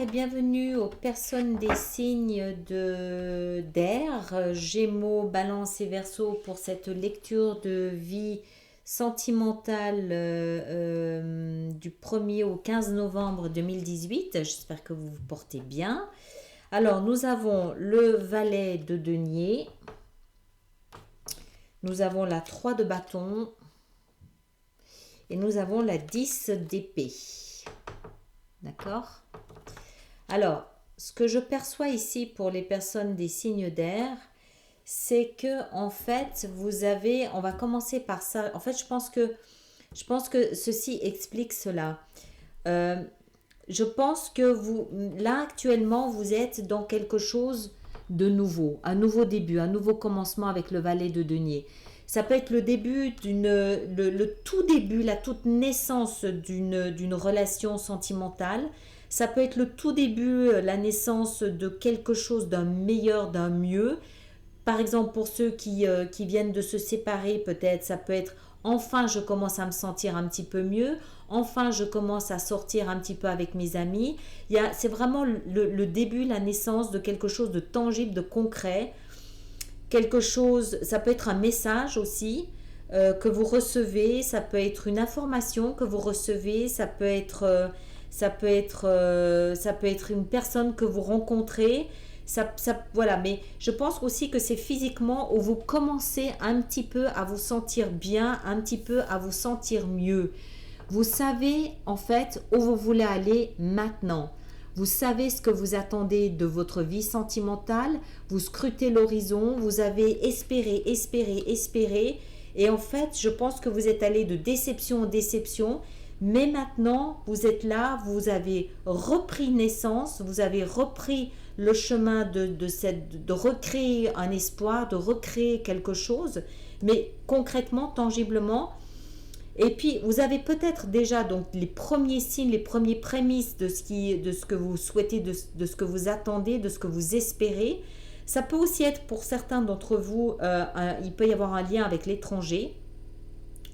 et bienvenue aux personnes des signes d'air, Gémeaux, Balance et Verseau pour cette lecture de vie sentimentale du 1er au 15 novembre 2018. J'espère que vous vous portez bien. Alors, nous avons le valet de denier, nous avons la 3 de bâton et nous avons la 10 d'épée. D'accord ? Alors, ce que je perçois ici pour les personnes des signes d'air, c'est que en fait, vous avez, on va commencer par ça. En fait, je pense que ceci explique cela. Je pense que vous, là actuellement, vous êtes dans quelque chose de nouveau, un nouveau début, un nouveau commencement avec le valet de denier. Ça peut être le début le tout début, la toute naissance d'une relation sentimentale. Ça peut être le tout début, la naissance de quelque chose d'un meilleur, d'un mieux. Par exemple, pour ceux qui viennent de se séparer, peut-être, ça peut être enfin je commence à me sentir un petit peu mieux. Enfin, je commence à sortir un petit peu avec mes amis. C'est vraiment le début, la naissance de quelque chose de tangible, de concret. Quelque chose, ça peut être un message aussi que vous recevez, ça peut être une information que vous recevez, ça peut être une personne que vous rencontrez. Voilà, mais je pense aussi que c'est physiquement où vous commencez un petit peu à vous sentir bien, un petit peu à vous sentir mieux. Vous savez en fait où vous voulez aller maintenant. Vous savez ce que vous attendez de votre vie sentimentale. Vous scrutez l'horizon. Vous avez espéré. Et en fait, je pense que vous êtes allé de déception en déception. Mais maintenant, vous êtes là. Vous avez repris naissance. Vous avez repris le chemin de recréer un espoir, de recréer quelque chose. Mais concrètement, tangiblement. Et puis, vous avez peut-être déjà donc les premiers signes, les premiers prémices de ce que vous souhaitez, de ce que vous attendez, de ce que vous espérez. Ça peut aussi être pour certains d'entre vous, il peut y avoir un lien avec l'étranger,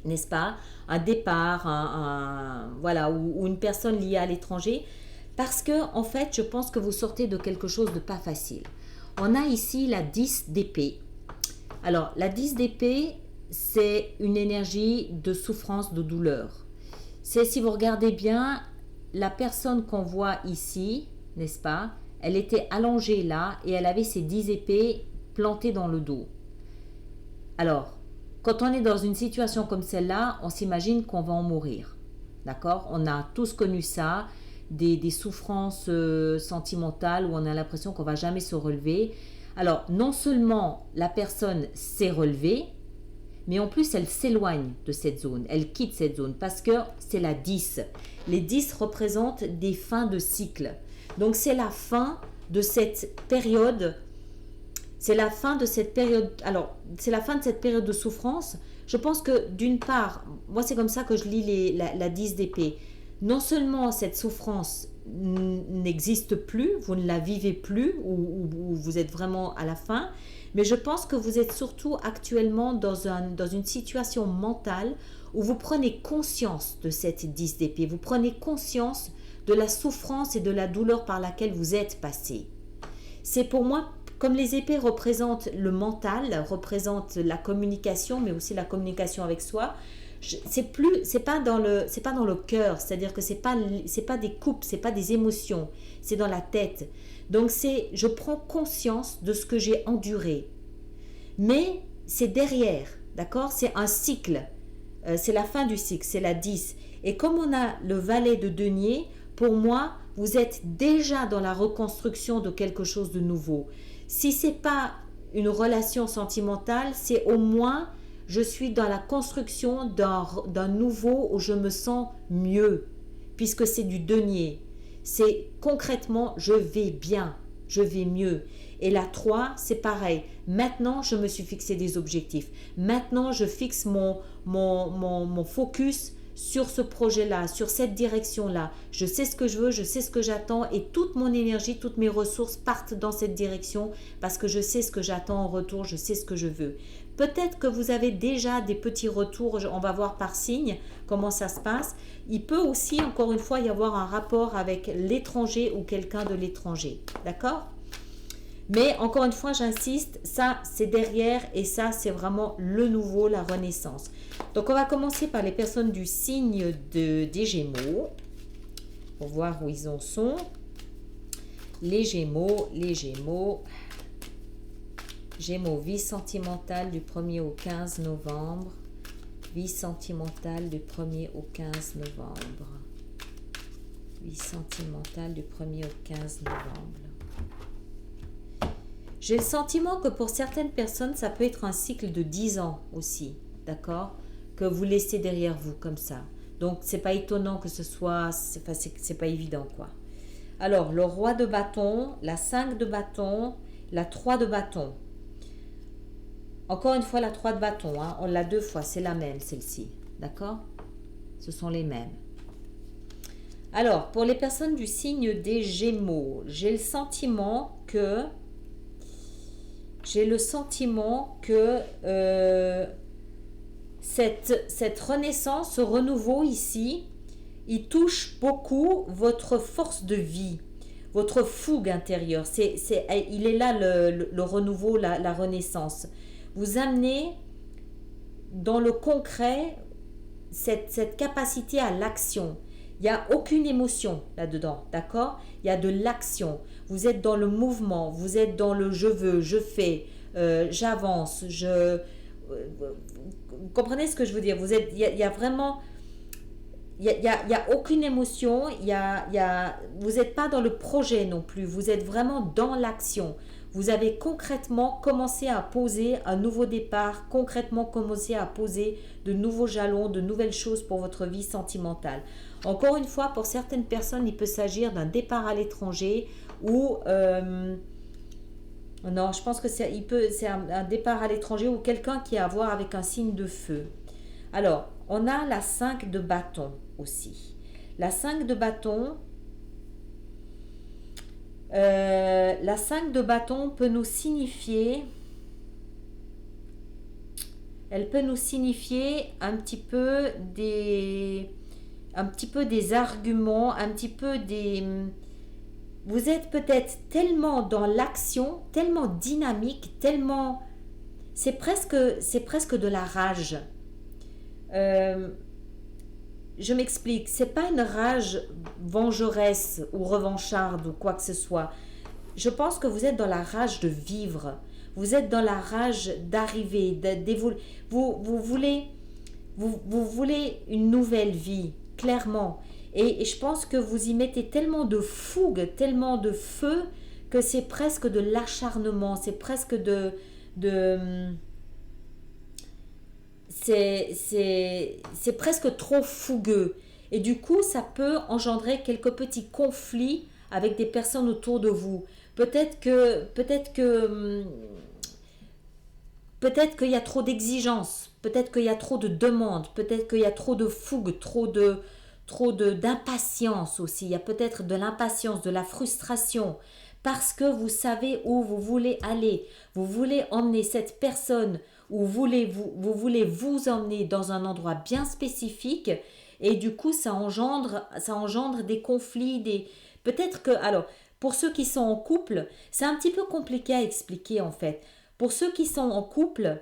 n'est-ce pas? Un départ, voilà, ou une personne liée à l'étranger. Parce que, en fait, je pense que vous sortez de quelque chose de pas facile. On a ici la 10 d'épée. Alors, la 10 d'épée, c'est une énergie de souffrance, de douleur. C'est, si vous regardez bien, la personne qu'on voit ici, n'est-ce pas? Elle était allongée là et elle avait ses 10 épées plantées dans le dos. Alors, quand on est dans une situation comme celle-là, on s'imagine qu'on va en mourir. D'accord? On a tous connu ça, des souffrances sentimentales où on a l'impression qu'on ne va jamais se relever. Alors, non seulement la personne s'est relevée, mais en plus, elle s'éloigne de cette zone, elle quitte cette zone parce que c'est la 10. Les 10 représentent des fins de cycle. Donc, c'est la fin de cette période. C'est la fin de cette période. Alors, c'est la fin de cette période de souffrance. Je pense que d'une part, moi, c'est comme ça que je lis la 10 d'épée. Non seulement cette souffrance n'existe plus, vous ne la vivez plus, ou vous êtes vraiment à la fin, mais je pense que vous êtes surtout actuellement dans une situation mentale où vous prenez conscience de cette 10 d'épée, vous prenez conscience de la souffrance et de la douleur par laquelle vous êtes passé. C'est pour moi, comme les épées représentent le mental, représentent la communication, mais aussi la communication avec soi, c'est pas dans le cœur, c'est-à-dire que c'est pas des coupes, c'est pas des émotions, c'est dans la tête. Donc je prends conscience de ce que j'ai enduré. Mais c'est derrière, d'accord? C'est un cycle. C'est la fin du cycle, c'est la 10. Et comme on a le valet de denier, pour moi, vous êtes déjà dans la reconstruction de quelque chose de nouveau. Si c'est pas une relation sentimentale, c'est au moins je suis dans la construction d'un nouveau où je me sens mieux, puisque c'est du denier. C'est concrètement, je vais bien, je vais mieux. Et la 3, c'est pareil. Maintenant, je me suis fixé des objectifs. Maintenant, je fixe mon focus sur ce projet-là, sur cette direction-là. Je sais ce que je veux, je sais ce que j'attends et toute mon énergie, toutes mes ressources partent dans cette direction parce que je sais ce que j'attends en retour, je sais ce que je veux. Peut-être que vous avez déjà des petits retours, on va voir par signe comment ça se passe. Il peut aussi, encore une fois, y avoir un rapport avec l'étranger ou quelqu'un de l'étranger. D'accord ? Mais encore une fois, j'insiste, ça c'est derrière et ça c'est vraiment le nouveau, la renaissance. Donc on va commencer par les personnes du signe des Gémeaux pour voir où ils en sont. Les Gémeaux, Gémeaux, vie sentimentale du 1er au 15 novembre. Vie sentimentale du 1er au 15 novembre. Vie sentimentale du 1er au 15 novembre. J'ai le sentiment que pour certaines personnes, ça peut être un cycle de 10 ans aussi, d'accord? Que vous laissez derrière vous comme ça. Donc, c'est pas étonnant que ce soit, c'est pas évident, quoi. Alors, le roi de bâton, la 5 de bâton, la 3 de bâton. Encore une fois, la 3 de bâton, hein, on l'a 2 fois, c'est la même, celle-ci, d'accord? Ce sont les mêmes. Alors, pour les personnes du signe des Gémeaux, j'ai le sentiment que cette renaissance, ce renouveau ici, il touche beaucoup votre force de vie, votre fougue intérieure. Il est là le renouveau, la renaissance. Vous amenez dans le concret cette capacité à l'action. Il n'y a aucune émotion là-dedans, d'accord? Il y a de l'action. Vous êtes dans le mouvement, vous êtes dans le je veux, je fais, j'avance, vous comprenez ce que je veux dire? Il y a vraiment, il y a aucune émotion, vous n'êtes pas dans le projet non plus, vous êtes vraiment dans l'action. Vous avez concrètement commencé à poser un nouveau départ, concrètement commencé à poser de nouveaux jalons, de nouvelles choses pour votre vie sentimentale. Encore une fois, pour certaines personnes, il peut s'agir d'un départ à l'étranger ou... non, je pense que c'est un départ à l'étranger ou quelqu'un qui a à voir avec un signe de feu. Alors, on a la 5 de bâton aussi. La 5 de bâton... la 5 de bâton peut nous signifier, elle peut nous signifier un petit peu des arguments, un petit peu des... Vous êtes peut-être tellement dans l'action, tellement dynamique, tellement... C'est presque de la rage. Je m'explique, c'est pas une rage vengeresse ou revancharde ou quoi que ce soit. Je pense que vous êtes dans la rage de vivre. Vous êtes dans la rage d'arriver, vous voulez une nouvelle vie, clairement. Et je pense que vous y mettez tellement de fougue, tellement de feu, que c'est presque de l'acharnement, c'est presque c'est presque trop fougueux. Et du coup, ça peut engendrer quelques petits conflits avec des personnes autour de vous. Peut-être qu'il y a trop d'exigences, peut-être qu'il y a trop de demandes, peut-être qu'il y a trop de fougue, d'impatience aussi. Il y a peut-être de l'impatience, de la frustration, parce que vous savez où vous voulez aller. Vous voulez emmener cette personne ou vous voulez vous emmener dans un endroit bien spécifique et du coup ça engendre des conflits, peut-être que, alors, pour ceux qui sont en couple, c'est un petit peu compliqué à expliquer en fait. Pour ceux qui sont en couple,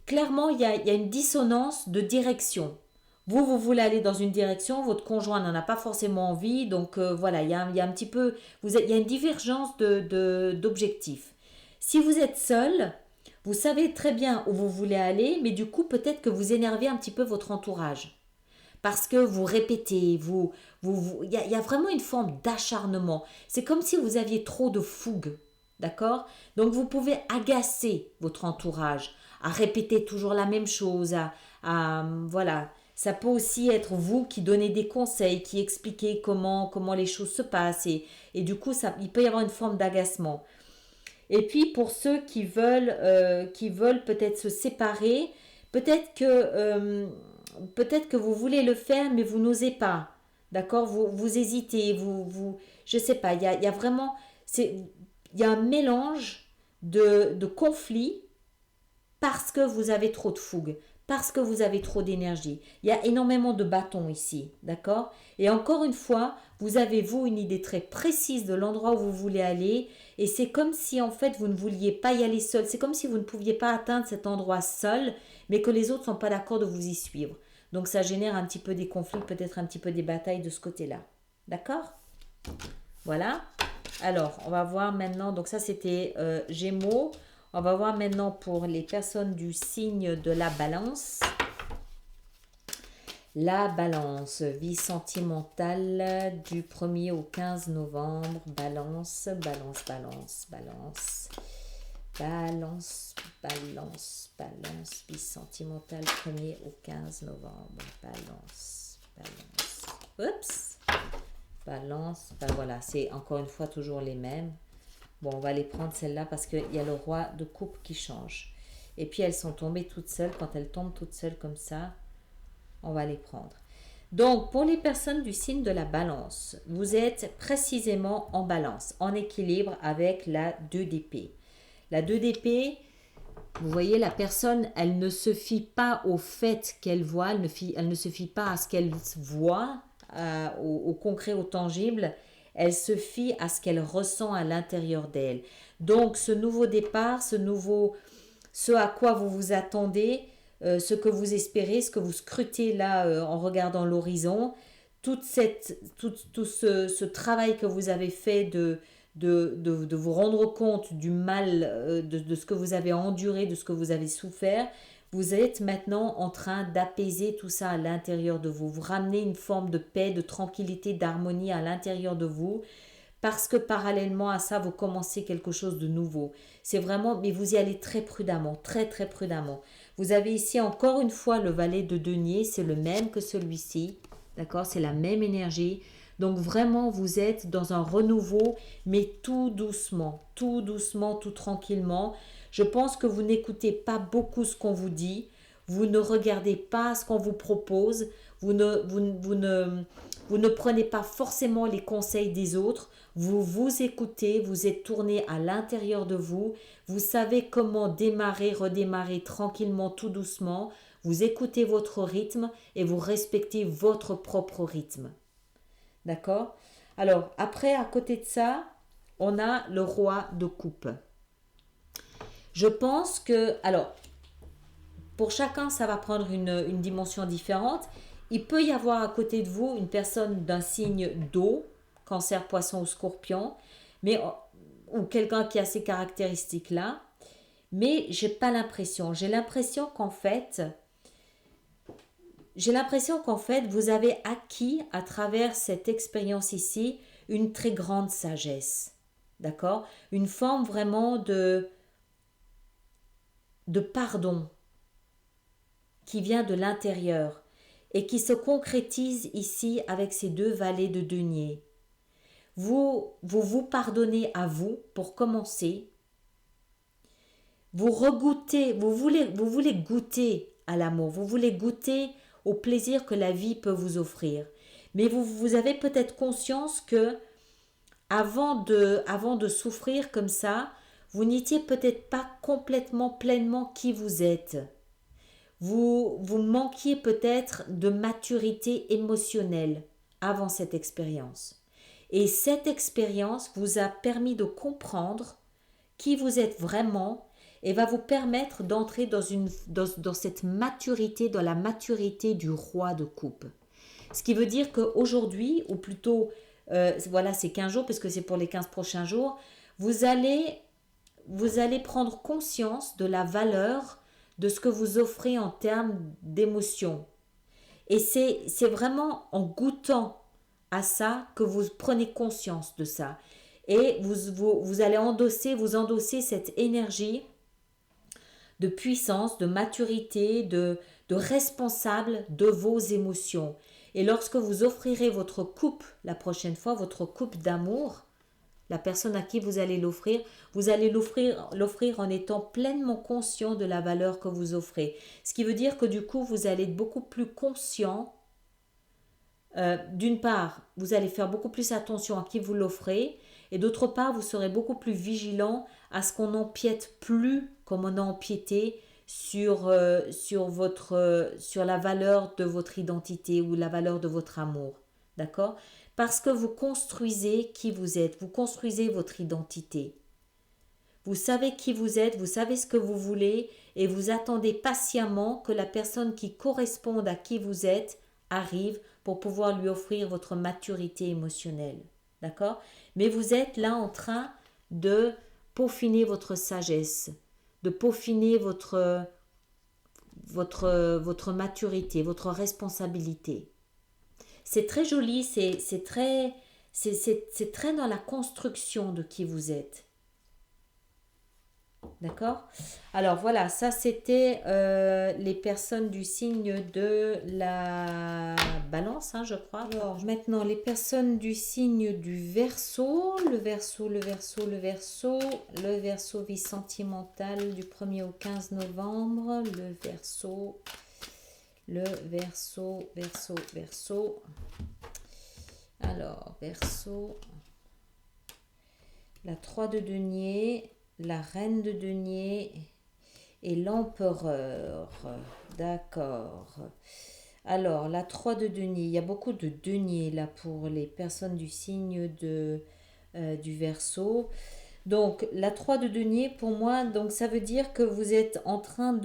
clairement il y a une dissonance de direction. Vous voulez aller dans une direction, votre conjoint n'en a pas forcément envie, donc voilà, il y a un petit peu, il y a une divergence d'objectifs. Si vous êtes seul, vous savez très bien où vous voulez aller, mais du coup peut-être que vous énervez un petit peu votre entourage. Parce que vous répétez, il y a vraiment une forme d'acharnement. C'est comme si vous aviez trop de fougue, d'accord? Donc vous pouvez agacer votre entourage à répéter toujours la même chose, voilà. Ça peut aussi être vous qui donnez des conseils, qui expliquez comment les choses se passent et du coup il peut y avoir une forme d'agacement. Et puis pour ceux qui veulent peut-être se séparer, peut-être que peut-être que vous voulez le faire, mais vous n'osez pas. D'accord? Vous hésitez, je sais pas, il y a vraiment, il y a un mélange de conflits parce que vous avez trop de fougue, parce que vous avez trop d'énergie. Il y a énormément de bâtons ici, d'accord? Et encore une fois, vous avez, vous, une idée très précise de l'endroit où vous voulez aller, et c'est comme si, en fait, vous ne vouliez pas y aller seul. C'est comme si vous ne pouviez pas atteindre cet endroit seul, mais que les autres ne sont pas d'accord de vous y suivre. Donc, ça génère un petit peu des conflits, peut-être un petit peu des batailles de ce côté-là. D'accord? Voilà. Alors, on va voir maintenant, donc ça, c'était Gémeaux. On va voir maintenant pour les personnes du signe de la balance. La balance, vie sentimentale du 1er au 15 novembre. Balance, balance, balance, balance. Balance, balance, balance. Vie sentimentale 1er au 15 novembre. Balance, balance. Oups. Balance, ben voilà, c'est encore une fois toujours les mêmes. Bon, on va les prendre celles-là parce qu'il y a le roi de coupe qui change. Et puis elles sont tombées toutes seules. Quand elles tombent toutes seules comme ça, on va les prendre. Donc, pour les personnes du signe de la balance, vous êtes précisément en balance, en équilibre avec la 2 d'épée. La 2 d'épée, vous voyez, la personne, elle ne se fie pas au fait qu'elle voit, elle ne se fie pas à ce qu'elle voit, au concret, au tangible. Elle se fie à ce qu'elle ressent à l'intérieur d'elle. Donc, ce nouveau départ, ce à quoi vous vous attendez, ce que vous espérez, ce que vous scrutez là en regardant l'horizon, tout ce travail que vous avez fait de vous rendre compte du mal, de ce que vous avez enduré, de ce que vous avez souffert, vous êtes maintenant en train d'apaiser tout ça à l'intérieur de vous. Vous ramenez une forme de paix, de tranquillité, d'harmonie à l'intérieur de vous parce que parallèlement à ça, vous commencez quelque chose de nouveau. C'est vraiment, mais vous y allez très prudemment, très très prudemment. Vous avez ici encore une fois le valet de denier, c'est le même que celui-ci, d'accord? C'est la même énergie. Donc vraiment, vous êtes dans un renouveau, mais tout doucement, tout tranquillement. Je pense que vous n'écoutez pas beaucoup ce qu'on vous dit, vous ne regardez pas ce qu'on vous propose, vous ne prenez pas forcément les conseils des autres, vous vous écoutez, vous êtes tourné à l'intérieur de vous, vous savez comment démarrer, redémarrer tranquillement, tout doucement, vous écoutez votre rythme et vous respectez votre propre rythme. D'accord? Alors, après, à côté de ça, on a le roi de coupe. Je pense que, alors, pour chacun, ça va prendre une dimension différente. Il peut y avoir à côté de vous une personne d'un signe d'eau, cancer, poisson ou scorpion, ou quelqu'un qui a ces caractéristiques-là. Mais j'ai pas l'impression. J'ai l'impression qu'en fait, vous avez acquis à travers cette expérience ici une très grande sagesse. D'accord? Une forme vraiment de pardon qui vient de l'intérieur et qui se concrétise ici avec ces deux valets de denier. Vous pardonnez à vous pour commencer. Vous regoutez, vous voulez goûter à l'amour, vous voulez goûter au plaisir que la vie peut vous offrir. Mais vous avez peut-être conscience que avant de souffrir comme ça, vous n'étiez peut-être pas complètement pleinement qui vous êtes. Vous manquiez peut-être de maturité émotionnelle avant cette expérience. Et cette expérience vous a permis de comprendre qui vous êtes vraiment et va vous permettre d'entrer dans cette maturité, dans la maturité du roi de coupe. Ce qui veut dire qu'aujourd'hui, ou plutôt, voilà, c'est 15 jours, parce que c'est pour les 15 prochains jours, vous allez prendre conscience de la valeur de ce que vous offrez en termes d'émotion. Et c'est vraiment en goûtant à ça que vous prenez conscience de ça. Et vous allez endosser cette énergie de puissance, de maturité, de responsable de vos émotions. Et lorsque vous offrirez votre coupe la prochaine fois, votre coupe d'amour, la personne à qui vous allez l'offrir en étant pleinement conscient de la valeur que vous offrez. Ce qui veut dire que du coup, vous allez être beaucoup plus conscient. D'une part, vous allez faire beaucoup plus attention à qui vous l'offrez, et d'autre part, vous serez beaucoup plus vigilant à ce qu'on n'empiète plus comme on a empiété sur la valeur de votre identité ou la valeur de votre amour. D'accord? Parce que vous construisez qui vous êtes, vous construisez votre identité. Vous savez qui vous êtes, vous savez ce que vous voulez et vous attendez patiemment que la personne qui corresponde à qui vous êtes arrive pour pouvoir lui offrir votre maturité émotionnelle. D'accord? Mais vous êtes là en train de peaufiner votre sagesse, de peaufiner votre maturité, votre responsabilité. C'est très joli, c'est très dans la construction de qui vous êtes. D'accord? Alors voilà, ça c'était les personnes du signe de la balance, je crois. Alors maintenant, les personnes du signe du Verseau, le Verseau, vie sentimentale du 1er au 15 novembre, le Verseau. Alors, Verseau, la 3 de denier, la reine de denier et l'empereur. D'accord. Alors, la 3 de denier, il y a beaucoup de deniers là pour les personnes du signe du Verseau. Donc, la 3 de denier, pour moi, donc ça veut dire que vous êtes en train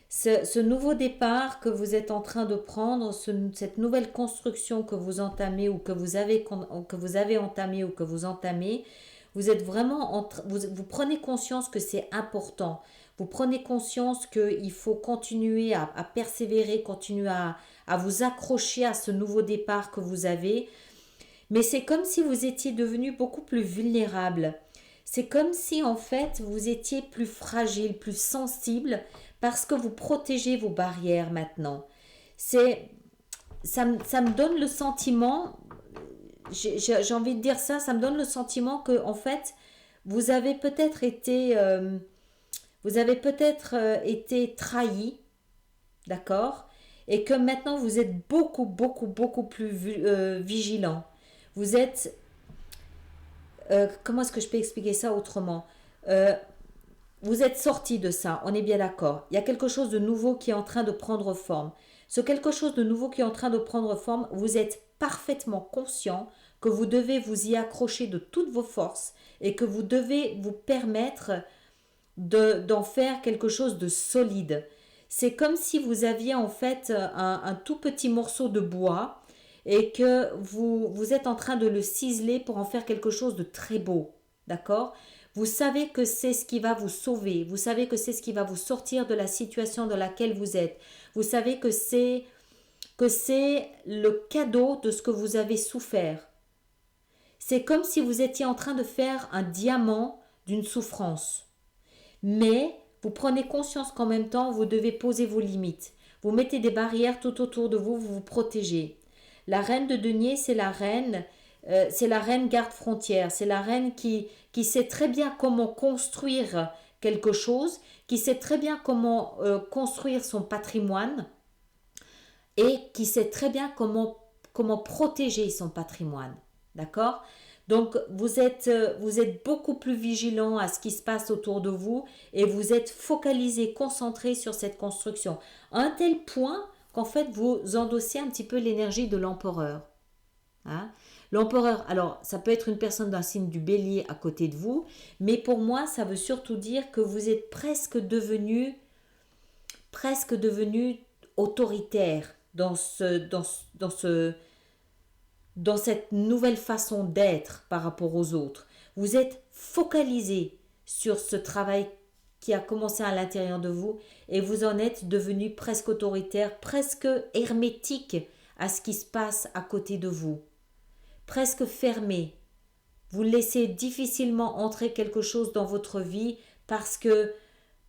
ce nouveau départ que vous êtes en train de prendre, cette nouvelle construction que vous entamez ou que vous avez entamée ou que vous entamez, vous êtes vraiment vous prenez conscience que c'est important. Vous prenez conscience qu'il faut continuer à persévérer, continuer à vous accrocher à ce nouveau départ que vous avez. Mais c'est comme si vous étiez devenu beaucoup plus vulnérable. C'est comme si en fait vous étiez plus fragile, plus sensible parce que vous protégez vos barrières maintenant. Ça me donne le sentiment, j'ai envie de dire ça me donne le sentiment que en fait vous avez peut-être été trahi, d'accord, et que maintenant vous êtes beaucoup plus vigilant. Vous êtes comment est-ce que je peux expliquer ça autrement? Vous êtes sorti de ça, on est bien d'accord. Il y a quelque chose de nouveau qui est en train de prendre forme. Ce quelque chose de nouveau qui est en train de prendre forme, vous êtes parfaitement conscient que vous devez vous y accrocher de toutes vos forces et que vous devez vous permettre d'en faire quelque chose de solide. C'est comme si vous aviez en fait un tout petit morceau de bois et que vous êtes en train de le ciseler pour en faire quelque chose de très beau. D'accord? Vous savez que c'est ce qui va vous sauver. Vous savez que c'est ce qui va vous sortir de la situation dans laquelle vous êtes. Vous savez que c'est le cadeau de ce que vous avez souffert. C'est comme si vous étiez en train de faire un diamant d'une souffrance. Mais vous prenez conscience qu'en même temps, vous devez poser vos limites. Vous mettez des barrières tout autour de vous, vous vous protégez. La reine de denier, c'est la reine garde-frontière. C'est la reine qui sait très bien comment construire quelque chose, qui sait très bien comment construire son patrimoine et qui sait très bien comment protéger son patrimoine. D'accord? Donc, vous êtes beaucoup plus vigilant à ce qui se passe autour de vous et vous êtes focalisé, concentré sur cette construction. À un tel point qu'en fait, vous endossez un petit peu l'énergie de l'empereur. Hein? L'empereur, alors ça peut être une personne d'un signe du bélier à côté de vous, mais pour moi, ça veut surtout dire que vous êtes presque devenu autoritaire dans cette nouvelle façon d'être par rapport aux autres. Vous êtes focalisé sur ce travail qui a commencé à l'intérieur de vous et vous en êtes devenu presque autoritaire, presque hermétique à ce qui se passe à côté de vous. Presque fermé. Vous laissez difficilement entrer quelque chose dans votre vie parce que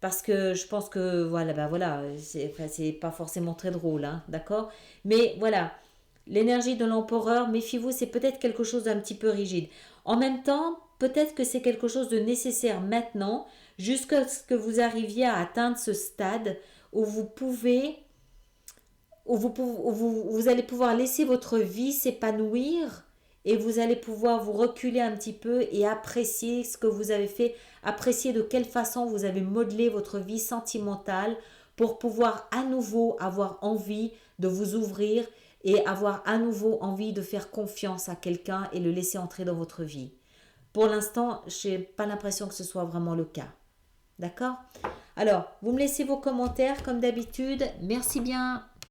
je pense que voilà, c'est pas forcément très drôle, d'accord? Mais voilà, l'énergie de l'empereur, méfiez-vous, c'est peut-être quelque chose d'un petit peu rigide. En même temps, peut-être que c'est quelque chose de nécessaire maintenant, jusqu'à ce que vous arriviez à atteindre ce stade où vous pouvez, vous allez pouvoir laisser votre vie s'épanouir et vous allez pouvoir vous reculer un petit peu et apprécier ce que vous avez fait, apprécier de quelle façon vous avez modelé votre vie sentimentale pour pouvoir à nouveau avoir envie de vous ouvrir et avoir à nouveau envie de faire confiance à quelqu'un et le laisser entrer dans votre vie. Pour l'instant, je n'ai pas l'impression que ce soit vraiment le cas. D'accord? Alors, vous me laissez vos commentaires comme d'habitude. Merci bien.